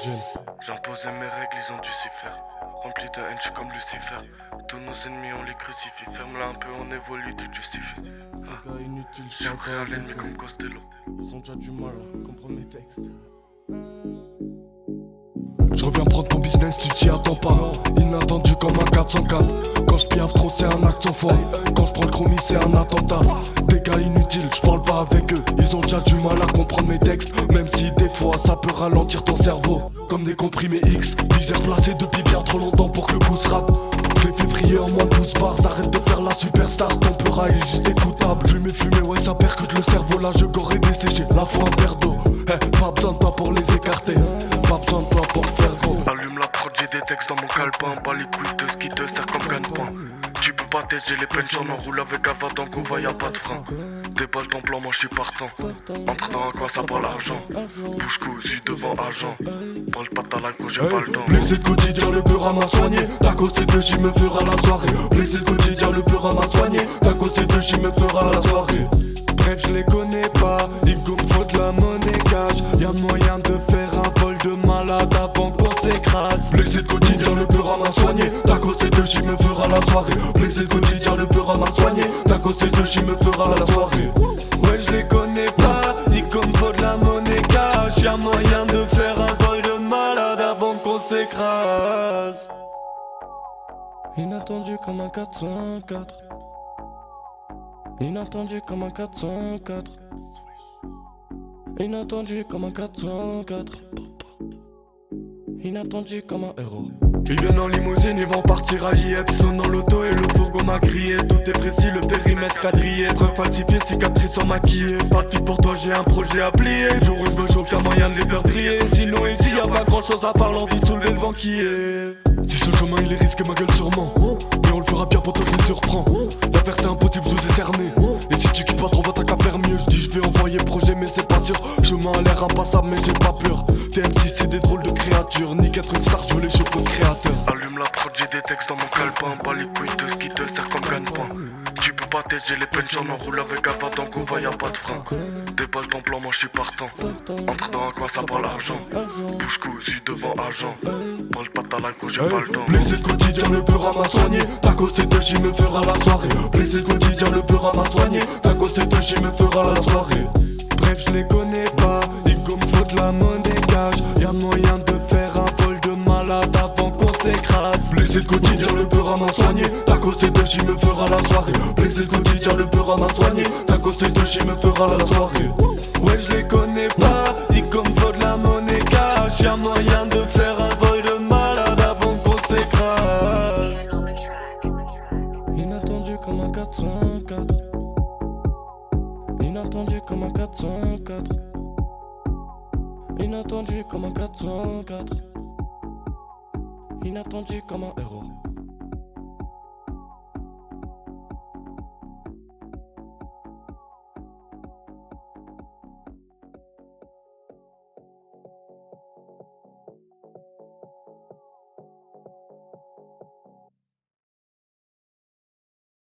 J'ai imposé mes règles, ils ont dû s'y faire. Rempli de haine, j'suis comme Lucifer. Tous nos ennemis, on les crucifie. Ferme-la un peu, on évolue, tu te justifies. J'suis prêt à l'ennemi comme Costello. Ils ont déjà du mal à comprendre mes textes. Je reviens prendre ton business, tu t'y attends pas. Inattendu comme un 404. Quand je piaffe trop, c'est un acte sans foi. Quand je prends le chromie, c'est un attentat. Des gars inutiles, je parle pas avec eux. Ils ont déjà du mal à comprendre mes textes. Même si des fois ça peut ralentir ton cerveau. Comme des comprimés X. Viseur placé depuis bien trop longtemps pour que le coup se rate. Je les fais vriller en moins de 12 bars. Arrête de faire la superstar, ton peur est juste écoutable. Fumer, fumer, ouais ça percute le cerveau. Là je gorge et desséché, la fois un verre d'eau. Pas besoin de toi pour les écarter. Pas besoin de toi pour faire gros. Allume la prod, j'ai des textes dans mon calepin. Pas les couilles de ce qui te sert comme gagne-pain. Tu peux pas tester, j'ai les penches en enroule avec Avadan, qu'on va, y'a pas de frein. Déballe ton plan, moi j'suis partant. Entre dans un coin, ça parle argent. Bouche cousu devant agent. Parle pas de ta life quand j'ai pas le temps. Blessé de quotidien, le peur à m'a soigné. Ta cause c'est de j'y me fera la soirée. Blessé de quotidien, le peur à m'a soigné. Ta cause c'est de j'y me fera la soirée. Bref, je les connais pas. Il me faut de la monnaie cash. Y'a moyen de faire un vol de malade avant qu'on s'écrase. Blessé de quotidien, le peur à m'a soigné. Ta cause c'est de j'y me fera la soirée. Blessé de quotidien, le peur à m'a soigné. Ta cause c'est de j'y me fera la soirée. Ouais, je les connais pas. Il me faut de la monnaie cash. Y'a moyen de faire un vol de malade avant qu'on s'écrase. Inattendu comme un 404. Inattendu comme un 404. Inattendu comme un 404. Inattendu comme un héros. Ils viennent en limousine, ils vont partir à JF. Sont dans l'auto et le fourgon m'a crié. Tout est précis, le périmètre quadrillé. Preuve falsifiée, cicatrices sont maquillées. Pas de vie pour toi, j'ai un projet à plier. Le jour où je me chauffe, y'a moyen de les faire briller. Sinon ici y'a pas grand chose à part l'envie de soulever le vent qui est. Si ce chemin il est risqué, ma gueule sûrement. Mais on le fera bien pour toi, je les surprends. L'affaire c'est impossible, je vous ai cerné. Et si tu kiffes pas trop, va t'as qu'à faire mieux. Je dis je vais envoyer le projet mais c'est pas sûr. Chemin a l'air impassable mais j'ai pas peur. TM6 c'est des drôles de créatures. Ni qu'être une star, je veux les cheveux de créateur. Allume la prod, j'ai des textes dans mon calepin. Pas les couilles de ce qui te sert comme gagne-pain. Tu peux pas tester, j'ai les penches en enroule avec Avadan, qu'on va, y'a pas de frein. Déballe ton plan, moi j'suis partant. Entre dans un coin, ça parle argent. Bouche cousu devant agent. Parle pas de ta life quand j'ai pas le temps. Blessé de quotidien, le peur à m'a soigné. Ta cause c'est de j'y me fera la soirée. Blessé de quotidien, le peur à m'a soigné. Ta cause c'est de j'y me fera la soirée. Bref, je les connais pas. Il me faut de la monnaie cash. Y'a moyen de faire un vol de malade avant qu'on s'écrase. Blessé de quotidien, le peur à m'a soigné. Ta cause c'est de j'y me fera la soirée. Blessé de quotidien, le peur à m'a soigné. Ta cause c'est de j'y me fera la soirée. Ouais, je les connais pas. Il me faut de la monnaie cash. Y'a moyen de faire un vol de malade avant qu'on s'écrase. Inattendu comme un 404. Inattendu comme un 404. Inattendu comme un 404. Inattendu comme un héros.